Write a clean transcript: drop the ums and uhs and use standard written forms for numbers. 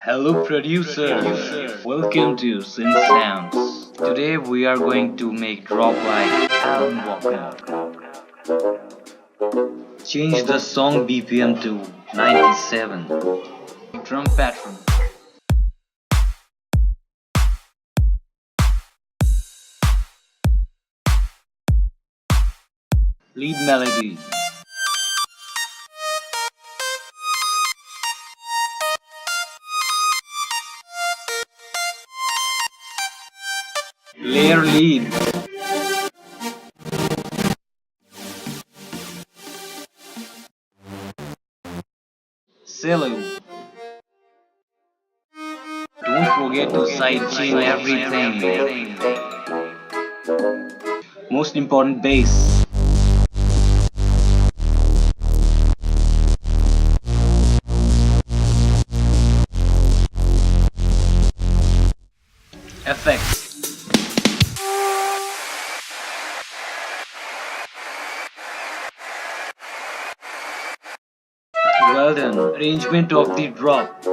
Hello producer, welcome to Sin Sounds. Today we are going to make drop like Alan Walker. Change the song BPM to 97. Drum pattern. Lead melody. Layer lead. Silo. Don't forget to sidechain everything. Most important bass. Effects. Well done. Arrangement of the drop.